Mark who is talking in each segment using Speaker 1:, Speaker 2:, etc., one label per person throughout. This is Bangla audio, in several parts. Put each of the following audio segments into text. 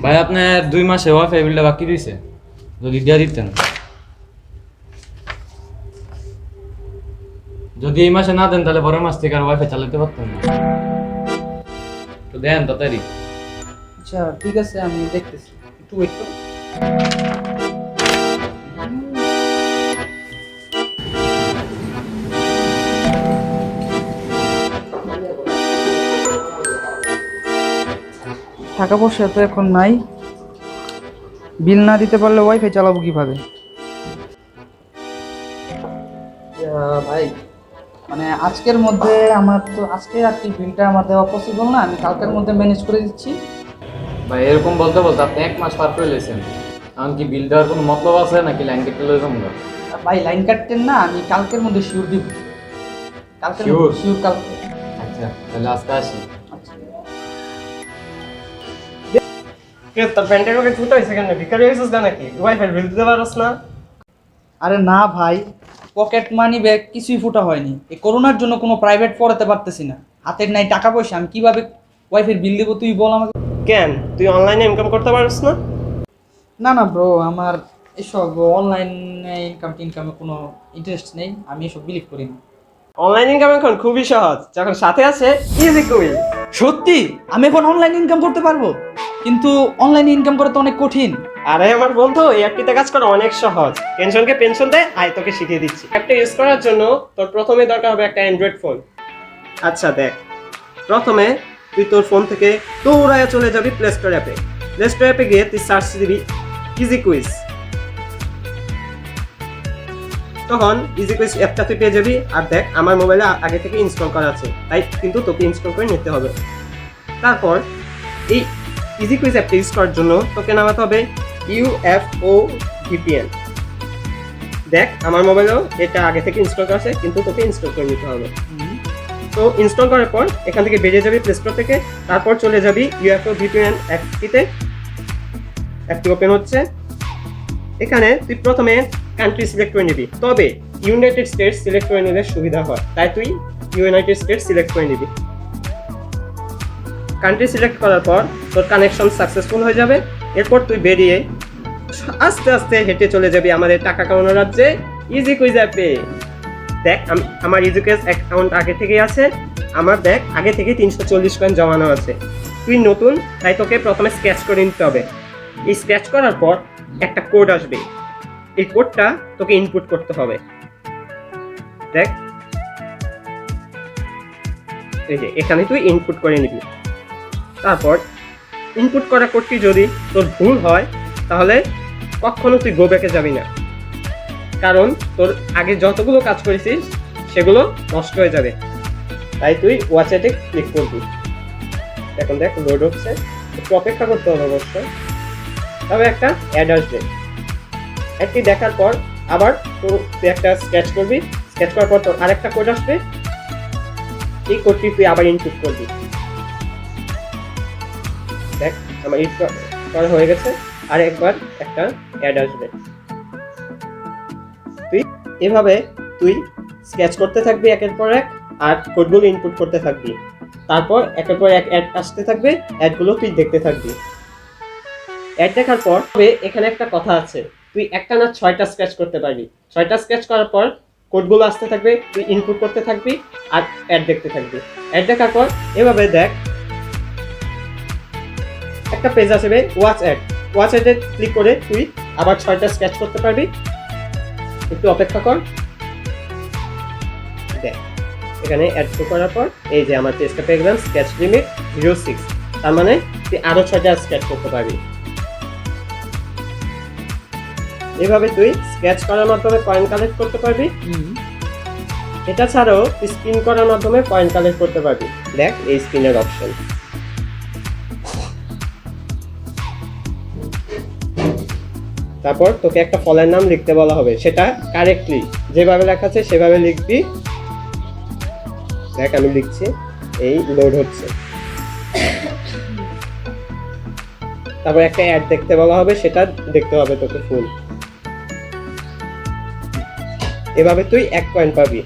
Speaker 1: ভাই আপনার 2 মাসে ওয়াইফাই বিলটা বাকি রয়েছে, যদি দিয়ে দিতেন। যদি এই মাসে না দেন তাহলে পরের মাস থেকে আর ওয়াইফাই চালাতে পারতেন না। তো দেন তাড়াতাড়ি।
Speaker 2: আচ্ছা ঠিক আছে, আমি দেখতেছি, একটু ওয়েট করো। টাকা পয়সা তো এখন নাই, বিল না দিতে পারলে ওয়াইফাই চালাবো কিভাবে? ভাই মানে আজকের মধ্যে আমার তো আজকে আর কি বিলটা আমার দেওয়া পসিবল না, আমি কালকের মধ্যে ম্যানেজ করে দিচ্ছি।
Speaker 1: ভাই এরকম বলতে বলতে আপনি 1 মাস পার করে লেছেন, এমনকি বিল দেওয়ার কোনো মতলব আছে নাকি লাইন কেটে লয়ে যাবো?
Speaker 2: ভাই লাইন কাটতেন না, আমি কালকের মধ্যে শিওর দিব, কালকের
Speaker 1: Sure?
Speaker 2: শিওর কালকে।
Speaker 1: আচ্ছা তাহলে আজকে আসি।
Speaker 2: আচ্ছা
Speaker 3: কে তোর প্যান্টের পকেট ফুটো হয়েছে কেন? ভিখারি হয়েছিস না নাকি? ওয়াইফাই বিল দিতে পারস না?
Speaker 2: আরে না ভাই, পকেট মানি ব্যাগ কিছুই ফুটা হয়নি। এই করোনার জন্য কোনো প্রাইভেট পড়াতে পারতেছি না, হাতের নাই টাকা পয়সা, আমি কিভাবে ওয়াইফের বিল দেবো তুই বল আমাকে।
Speaker 3: কেন তুই অনলাইনে ইনকাম করতে পারস না?
Speaker 2: না না ব্রো, আমার এসব অনলাইনে ইনকামে কোনো ইন্টারেস্ট নেই, আমি এসব বিলিভ করি না।
Speaker 3: অনলাইন ইনকাম এখন খুবই সহজ, যখন সাথে আছে ইজি কুইল।
Speaker 2: সত্যি আমি এখন অনলাইন ইনকাম করতে পারবো? কিন্তু অনলাইনে ইনকাম করা তো অনেক কঠিন।
Speaker 3: আরে আমার বন্ধু, এই অ্যাপটিতে কাজ করা অনেক সহজ। টেনশনকে পেনশন দে, আয় তোকে শিখিয়ে দিচ্ছি। অ্যাপটা ইউজ করার জন্য তোর প্রথমে দরকার হবে একটা অ্যান্ড্রয়েড ফোন। আচ্ছা দেখ, প্রথমে তুই তোর ফোন থেকে দৌড়ায় চলে যাবি প্লে স্টোর অ্যাপে। প্লে স্টোর অ্যাপে গিয়ে তুই সার্চ দিবি ইজি কুইজ। তখন ইজি কুইজ অ্যাপটা তুই পেয়ে যাবি। আর দেখ, আমার মোবাইলে আগে থেকে ইনস্টল করা আছে, তাই কিন্তু তোকে ইনস্টল করে নিতে হবে। তারপর এই ইজি কুইজ অ্যাপটা ইউজ করার জন্য তোকে নামাতে হবে UFO VPN। দেখ আমার মোবাইলেও এটা আগে থেকে ইনস্টল করা আছে, কিন্তু তোকে ইনস্টল করে নিতে হবে। তো ইনস্টল করার পর এখান থেকে বেরিয়ে যাবি প্লে স্টোর থেকে, তারপর চলে যাবি UFO VPN অ্যাপটিতে। অ্যাপটি ওপেন হচ্ছে। এখানে তুই প্রথমে কান্ট্রি সিলেক্ট করে নিবি, তবে ইউনাইটেড স্টেটস সিলেক্ট করে নিলে সুবিধা হয়, তাই তুই ইউনাইটেড স্টেটস সিলেক্ট করে নিবি। কান্ট্রি সিলেক্ট করার পর তোর কানেকশন সাকসেসফুল হয়ে যাবে। এরপর তুই বেরিয়ে আস্তে আস্তে হেঁটে চলে যাবি আমাদের টাকা কামানোর রাজ্যে ইজি কুইজ অ্যাপে। দেখ আমার ইজি কুইজ অ্যাকাউন্ট আগে থেকেই আছে। আমার দেখ আগে থেকে 340 কয়েন জমানো আছে। তুই নতুন, তাই তোকে প্রথমে স্ক্র্যাচ করে নিতে হবে। এই স্ক্র্যাচ করার পর একটা কোড আসবে, এই কোডটা তোকে ইনপুট করতে হবে। দেখ এই যে এখানে তুই ইনপুট করে নিবি। তারপর ইনপুট করা কোডটি যদি তোর ভুল হয় তাহলে কখনো তুই গো ব্যাকে যাবি না, কারণ তোর আগে যতগুলো কাজ করেছিস সেগুলো নষ্ট হয়ে যাবে। তাই তুই ওয়াচেটে ক্লিক করবি। এখন দেখ লোড হচ্ছে, একটু অপেক্ষা করতে হবে অবশ্যই। তবে একটা অ্যাড আসবে। অ্যাডটি দেখার পর আবার তুই একটা স্ক্র্যাচ করবি। স্ক্র্যাচ করার পর তোর আরেকটা কোড আসবে, এই কোডটি তুই আবার ইনপুট করবি। দেখ আমার ইট করা হয়ে গেছে, আর একবার একটা অ্যাড আসবে। তুই এভাবে তুই স্কেচ করতে থাকবি একের পর এক, আর কোডগুলো ইনপুট করতে থাকবি। তারপর একের পর এক অ্যাড আসতে থাকবে, অ্যাডগুলো তুই দেখতে থাকবি। অ্যাড দেখার পর এখানে একটা কথা আছে, তুই একটা না 6টা স্কেচ করতে পারবি। 6টা স্কেচ করার পর কোডগুলো আসতে থাকবে, তুই ইনপুট করতে থাকবি আর অ্যাড দেখতে থাকবি। অ্যাড দেখার পর এভাবে দেখ একটা পেজ আসবে ওয়াচ অ্যাড। ওয়াচ অ্যাডে ক্লিক করে তুই আবার 6টা স্কেচ করতে পারবি। একটু অপেক্ষা কর। দেখ এখানে অ্যাড করার পর এই যে আমার পেজটা পেয়ে গেলাম, স্কেচ লিমিট 06। তার মানে তুই আরো 6টা স্কেচ করতে পারবি। এভাবে তুই স্কেচ করার মাধ্যমে কয়েন কালেক্ট করতে পারবি। এটা ছাড়াও স্পিন করার মাধ্যমে কয়েন কালেক্ট করতে পারবি। দেখ এই স্পিনের অপশন। তারপর তোকে একটা ফলের নাম লিখতে বলা হবে, সেটা কারেক্টলি যেভাবে লেখা আছে সেভাবে লিখবি। দেখ আমি লিখছি, এই লোড হচ্ছে। তারপর একটা অ্যাড দেখতে বলা হবে, সেটা দেখতে হবে তোকে ফুল। এভাবে তুই 1 কয়েন পাবি।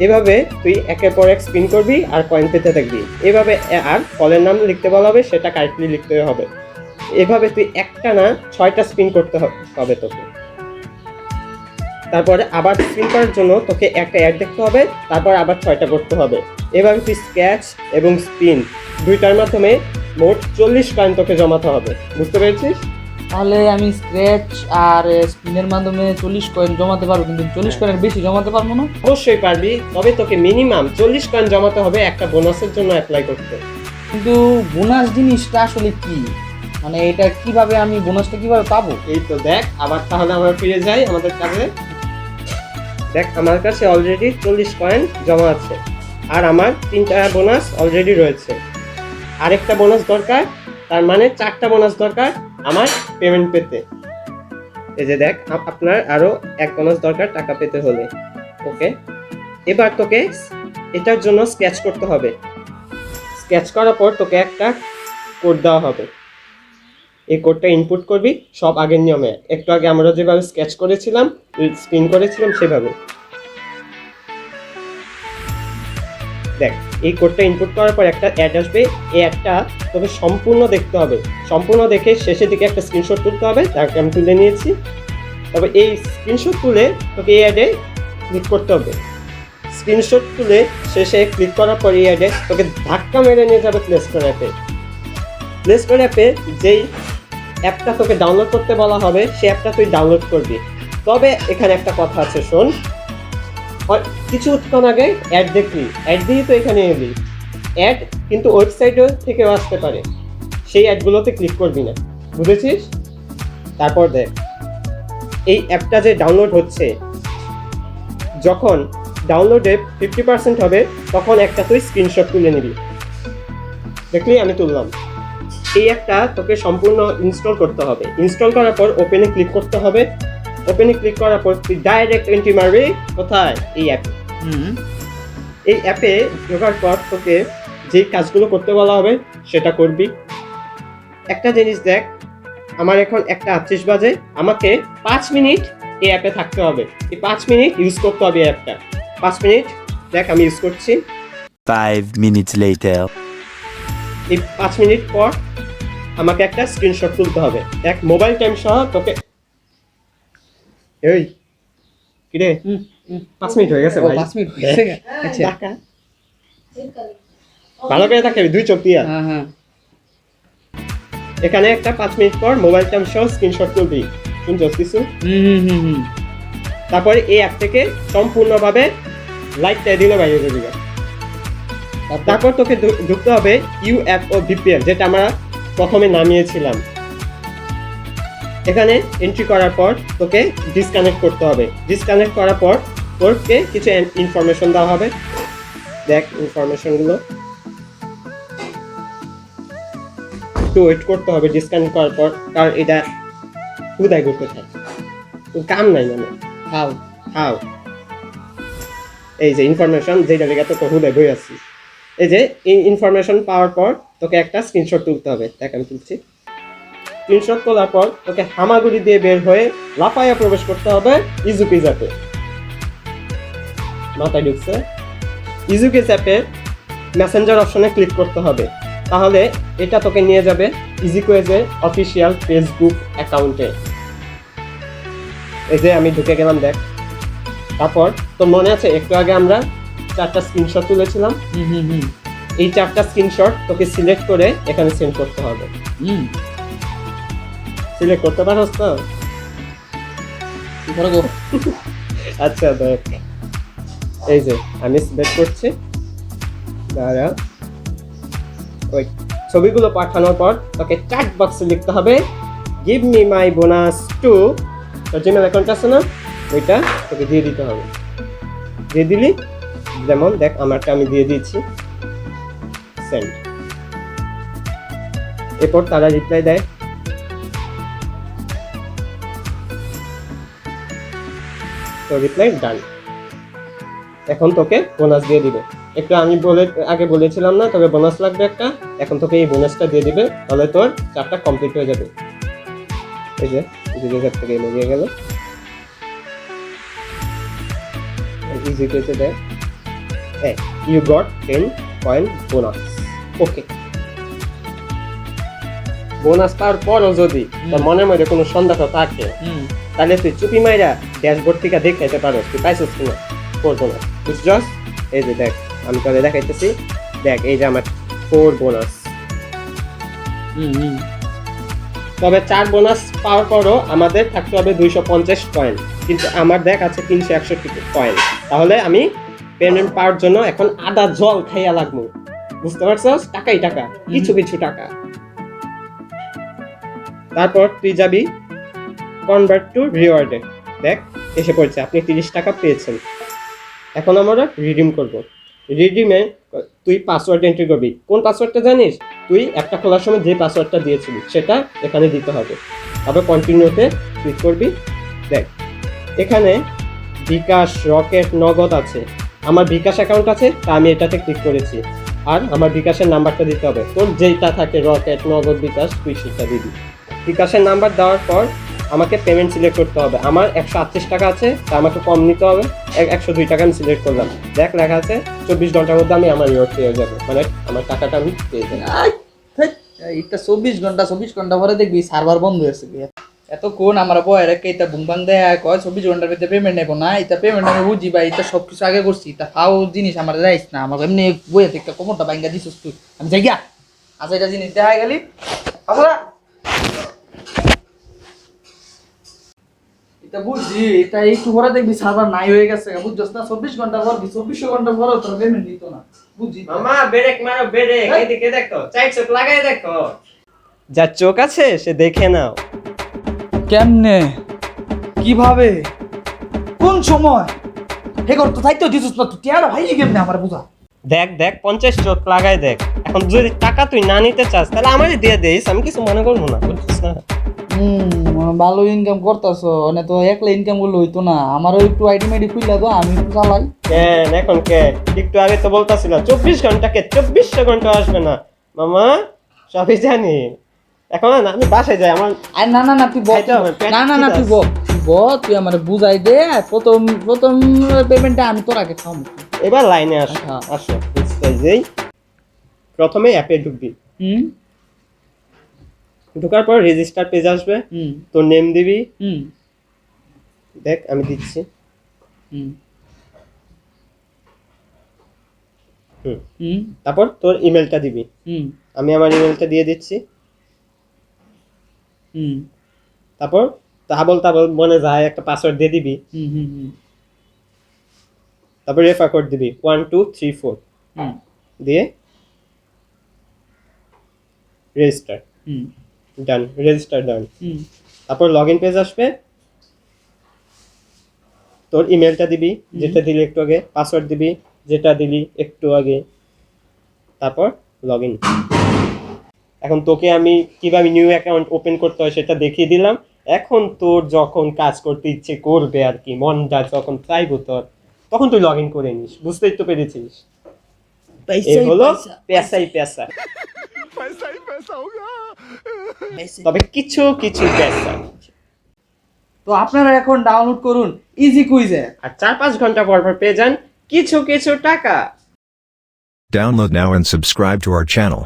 Speaker 3: এভাবে তুই একের পর এক স্পিন করবি আর কয়েন পেতে থাকবি। এভাবে আর ফলের নাম লিখতে বলা হবে, সেটা কারেক্টলি লিখতে হবে। এভাবে তুই একটা না 6টা স্পিন করতে হবে তোকে। তারপরে আবার স্পিন করার জন্য তোকে একটা অ্যাড দেখতে হবে, তারপর আবার 6টা করতে হবে। এভাবে তুই স্ক্র্যাচ এবং স্পিন দুইটার মাধ্যমে মোট 40 কয়েন তোকে জমাতে হবে। বুঝতে পেরেছিস?
Speaker 2: তাহলে আমি স্ক্র্যাচ আর স্পিনের মাধ্যমে 40 কয়েন জমাতে পারবো, কিন্তু 40 কয়েনের বেশি জমাতে পারবো না।
Speaker 3: অবশ্যই পারবি, তবে তোকে মিনিমাম 40 কয়েন জমাতে হবে একটা বোনাসের জন্য অ্যাপ্লাই করতে।
Speaker 2: কিন্তু বোনাস জিনিসটা আসলে কি, মানে এটা কিভাবে আমি বোনাসটা কিভাবে পাবো?
Speaker 3: এই তো দেখ, আবার তাহলে আমরা ফিরে যাই আমাদের কাছে। দেখ আমার কাছে অলরেডি 40 কয়েন জমা আছে, আর আমার 3টা বোনাস অলরেডি রয়েছে। আরেকটা বোনাস দরকার, তার মানে 4টা বোনাস দরকার আমার পেমেন্ট পেতে। এই যে দেখ, আপনার আরো 1 বোনাস দরকার টাকা পেতে হলে। ওকে, এবার তোকে এটার জন্য স্কেচ করতে হবে। স্কেচ করার পর তোকে একটা কোড দেওয়া হবে, এই কোডটা ইনপুট করবি সব আগের নিয়মে। একটু আগে আমরা যেভাবে স্কেচ করেছিলাম, স্পিন করেছিলাম সেভাবে। দেখ, এই কোডটা ইনপুট করার পর একটা অ্যাড আসবে। এই অ্যাডটা তোকে সম্পূর্ণ দেখতে হবে। সম্পূর্ণ দেখে শেষের দিকে একটা স্ক্রিনশট তুলতে হবে, তাকে আমি তুলে নিয়েছি। তবে এই স্ক্রিনশট তুলে তোকে এই অ্যাডে ক্লিক করতে হবে। স্ক্রিনশট তুলে শেষে ক্লিক করার পর এই অ্যাডে তোকে ধাক্কা মেরে নিয়ে যাবে প্লে স্টোর অ্যাপে। প্লে স্টোর অ্যাপে যেই অ্যাপটা তোকে ডাউনলোড করতে বলা হবে, সেই অ্যাপটা তুই ডাউনলোড করবি। তবে এখানে একটা কথা আছে, শোন। কিছুক্ষণ আগে অ্যাড দেখবি, অ্যাড দিয়ে তো এখানে এলি। অ্যাড কিন্তু ওয়েবসাইটও থেকেও আসতে পারে, সেই অ্যাডগুলোতে ক্লিক করবি না। বুঝেছিস? তারপর দেখ, এই অ্যাপটা যে ডাউনলোড হচ্ছে, যখন ডাউনলোডে 50% হবে তখন একটা তুই স্ক্রিনশট তুলে নিবি। দেখলি আমি তুললাম। এই অ্যাপটা তোকে সম্পূর্ণ ইনস্টল করতে হবে। ইনস্টল করার পর ওপেনে ক্লিক করতে হবে। ওপেনে ক্লিক করার পর তুই ডাইরেক্ট এন্ট্রি মারবি কোথায়? এই অ্যাপে। এই অ্যাপে ঢোকার পর তোকে যেই কাজগুলো করতে বলা হবে সেটা করবি। একটা জিনিস দেখ, আমার এখন 1:38 বাজে, আমাকে 5 মিনিট এই অ্যাপে থাকতে হবে। এই 5 মিনিট ইউজ করতে হবে অ্যাপটা। 5 মিনিট দেখ আমি ইউজ করছি।
Speaker 4: 5 minutes later.
Speaker 3: এই 5 মিনিট পর আমাকে একটা স্ক্রিনশট তুলতে হবে। দেখ মোবাইল টাইম সহ তোকে। এই কিরে, 5 মিনিট হয়ে গেছে ভাই।
Speaker 2: 5 মিনিট হয়েছে। আচ্ছা,
Speaker 3: টাকা ভালো করে তাকাবি, 2 চোখ দিয়া।
Speaker 2: হ্যাঁ হ্যাঁ।
Speaker 3: এখানে একটা 5 মিনিট পর মোবাইল টাইম সহ স্ক্রিনশট তুলবি। শুনছস কিছু? তারপরে এই অ্যাপ থেকে সম্পূর্ণভাবে লাইটটা দিলে বাইরে যাবি। তারপর তোকে ঢুকতে হবে ইউএফও ভিপিএন, যেটা আমরা প্রথমে নামিয়েছিলাম। এখানে এন্ট্রি করার পর তোকে ডিসকানেক্ট করতে হবে। ডিসকানেক্ট করার পর তোকে কিছু ইনফরমেশন দেওয়া হবে। দেখ ইনফরমেশনগুলো, একটু ওয়েট করতে হবে ডিসকানেক্ট করার পর, কারণ এটা হুদায় করতে থাকে, কাম নাই মানে। হাউ এই যে ইনফরমেশন যেটা লেগে তো হুদায় বই আছি। এই যে এই ইনফরমেশন পাওয়ার পর তোকে একটা স্ক্রিনশট তুলতে হবে। দেখ আমি তুলছি। স্ক্রিনশট তোলার পর তোকে হামাগুড়ি দিয়ে বের হয়ে লাফাইয়া প্রবেশ করতে হবে ইজুকুইজ অ্যাপে। মাথায় ঢুকছে? ইজুকুইজ অ্যাপে মেসেঞ্জার অপশনে ক্লিক করতে হবে। তাহলে এটা তোকে নিয়ে যাবে ইজিকুইজের অফিসিয়াল ফেসবুক অ্যাকাউন্টে। এই যে আমি ঢুকে গেলাম দেখ। তারপর তোর মনে আছে একটু আগে আমরা 4টা স্ক্রিনশট তুলেছিলাম? এই 4টা স্ক্রিনশট তোকে সিলেক্ট করে এখানে সেন্ড করতে হবে। সিলেক্ট করতে পারছ তো? আচ্ছা দেখ, এই যে আমি সিলেক্ট করছি। দাঁড়া, ওই ছবিগুলো পাঠানোর পর তোকে চ্যাট বক্সে লিখতে হবে give me my bonus too. তোর জিমেল অ্যাকাউন্ট আছে না, ওইটা তোকে দিয়ে দিতে হবে। দিয়ে দিলি, যেমন দেখ আমারটা আমি দিয়ে দিয়েছি, সেন্ড। এরপর তারা রিপ্লাই দেয়, তো রিপ্লাই ডান। এখন তোকে বোনাস দিয়ে দিবে। একটু আমি আগে বলেছিলাম না তবে বোনাস লাগবে একটা, এখন তোকে এই বোনাসটা দিয়ে দিবে, তাহলে তোর 4টা কমপ্লিট হয়ে যাবে। এই যে ইজিকুইজ থেকে এনে গেল, ইজিকুইজে দেয় you got 10 coins bonus. Okay, bonus পাওয়ার পরও যদি তোর মনের মধ্যে কোনো সন্দেহ থাকে তাহলে তুই চুপি মাইরা ড্যাশবোর্ড থেকে দেখাইতে পারো তুই পাইছিস কিনা 4 বোনাস। বুঝছস? এই যে দেখ, আমি তোরে দেখাইতেছি, দেখ এই যে আমার 4 বোনাস। তবে 4 বোনাস পাওয়ার পরও আমাদের থাকতে হবে 250 কয়েন, কিন্তু আমার দেখ আছে 361 কয়েন। তাহলে আমি পেমেন্ট পাওয়ার জন্য এখন আদা জল খাইয়া লাগবো। বুঝতে পারছস? টাকাই টাকা, কিছু কিছু টাকা। তারপর তুই যাবি কনভার্ট টু রিওয়ার্ডে। দেখ এসে পড়ছে, আপনি 30 টাকা পেয়েছেন। এখন আমরা রিডিম করব। রিডিমে তুই পাসওয়ার্ড এন্ট্রি করবি। কোন পাসওয়ার্ডটা জানিস? তুই একটা খোলার সময় যে পাসওয়ার্ডটা দিয়েছিলি সেটা এখানে দিতে হবে। তারপর কন্টিনিউতে ক্লিক করবি। দেখ এখানে বিকাশ, রকেট, নগদ আছে। আমার বিকাশ অ্যাকাউন্ট আছে, তা আমি এটাতে ক্লিক করেছি। আর আমার বিকাশের নাম্বারটা দিতে হবে। তোর যেটা থাকে রকেট, নগদ, বিকাশ, তুই সেটা দিবি। বিকাশের নাম্বার দেওয়ার পর আমাকে পেমেন্ট সিলেক্ট করতে হবে। আমার 138 টাকা আছে, তা আমাকে কম নিতে হবে। 102 টাকা আমি সিলেক্ট করলাম। দেখ লেখা আছে 24 ঘন্টার মধ্যে আমি আমার রিওয়ার্ড পেয়ে যাবো, মানে আমার টাকাটা আমি পেয়ে যাবো।
Speaker 2: এটা 24 ঘন্টা পরে দেখবি সার্ভার বন্ধ হয়েছে। এতক্ষণ আমার বয়ের এটা বুমবাং দেয় কয় 24 ঘন্টার ভিতরে পেমেন্ট নেবো না। এটা পেমেন্ট আমি বুঝি ভাই, এটা সব কিছু আগে করছি। এটা ফাও জিনিস আমার যাইস না, আমার এমনি বইয়ে থেকে কোমরটা ভাঙ্গা দিছিস তুই। আমি যাই গিয়া আচ্ছা এটা জিনিস দেখা গেলি আসলে এটা বুঝছি। এটা একটু পরে দেখবি সার্ভার নাই হয়ে গেছে, বুঝছস না? 24 ঘন্টা পর 2400 ঘন্টা পর তোর পেমেন্ট দিত না, বুঝছি।
Speaker 3: মামা ব্রেক মারো, ব্রেক এদিকে দেখো, চাই চোখ লাগাই দেখো। যার চোখ আছে সে দেখে নাও।
Speaker 2: কেমনে, কিভাবে, কোন সময় হে কর তো দায়িত্ব দিছিস না তুই? টিয়ারা ভাই কেমনে আমার বুঝা।
Speaker 3: দেখ দেখ 50 চোখ লাগাই দেখ। এখন যদি টাকা তুই না নিতে চাস তাহলে আমারই দিয়ে দিস, আমি কিছু মনে করবো না, বুঝছিস না?
Speaker 2: ভালো ইনকাম করতেছ, মানে তো একলা ইনকাম করলে হইতো না। আমারও একটু আইডি মাইডি খুললে তো আমি একটু চালাই।
Speaker 3: কেন এখন কে? একটু আগে তো বলতাছিল 24 ঘন্টাকে 2400 ঘন্টা আসবে না। মামা সবই জানি। এখন না আমি বাসায় যাই, আমার
Speaker 2: আরে না না না তুই বল,
Speaker 3: খাইতে হবে, পেট
Speaker 2: না না না তুই বল, তুই আমার বুঝাই দে। প্রথম প্রথম পেমেন্টটা আমি তোর আগে খাবো।
Speaker 3: এবার লাইনে আসো।
Speaker 2: হ্যাঁ।
Speaker 3: আসো বুঝতে যাই। প্রথমে অ্যাপে ঢুকবি।
Speaker 2: হুম
Speaker 3: ঢোকার পর রেজিস্টার পেজ আসবে,
Speaker 2: হুম
Speaker 3: তোর নেম দিবি।
Speaker 2: হুম
Speaker 3: দেখ আমি দিচ্ছি।
Speaker 2: হুম
Speaker 3: হুম
Speaker 2: হুম
Speaker 3: তারপর তোর ইমেলটা দিবি।
Speaker 2: হুম
Speaker 3: আমি আমার ইমেলটা দিয়ে দিচ্ছি।
Speaker 2: হুম
Speaker 3: তারপর তাবল মনে যায় একটা পাসওয়ার্ড দিয়ে দিবি।
Speaker 2: হুম হুম
Speaker 3: তারপর রেফার কোড দিবি 1 2 3 4
Speaker 2: হুম
Speaker 3: দিয়ে রেজিস্টার।
Speaker 2: হুম
Speaker 3: ডান, রেজিস্টার ডান।
Speaker 2: হুম
Speaker 3: তারপর লগইন পেজ আসবে, তোর ইমেলটা দিবি যেটা দিলি একটু আগে, পাসওয়ার্ড দিবি যেটা দিলি একটু আগে, তারপর লগইন। এখন তোকে আমি কিভাবে নিউ অ্যাকাউন্ট ওপেন করতে হয় সেটা দেখিয়ে দিলাম। এখন তোর যখন কাজ করতে ইচ্ছে করবে আর কি, মনটা যখন চাইবো তোর, তখন তুই লগ ইন করে নিস। বুঝতেই তো পেরেছিস? এই হলো পেশাই পেশা। তবে কিছু কিছু পেশা।
Speaker 2: তো আপনারা এখন ডাউনলোড করুন ইজি কুইজ অ্যাপ।
Speaker 3: আর 4-5 ঘন্টা পর পর পেয়ে যান কিছু কিছু টাকা।
Speaker 5: Download now and subscribe to our channel.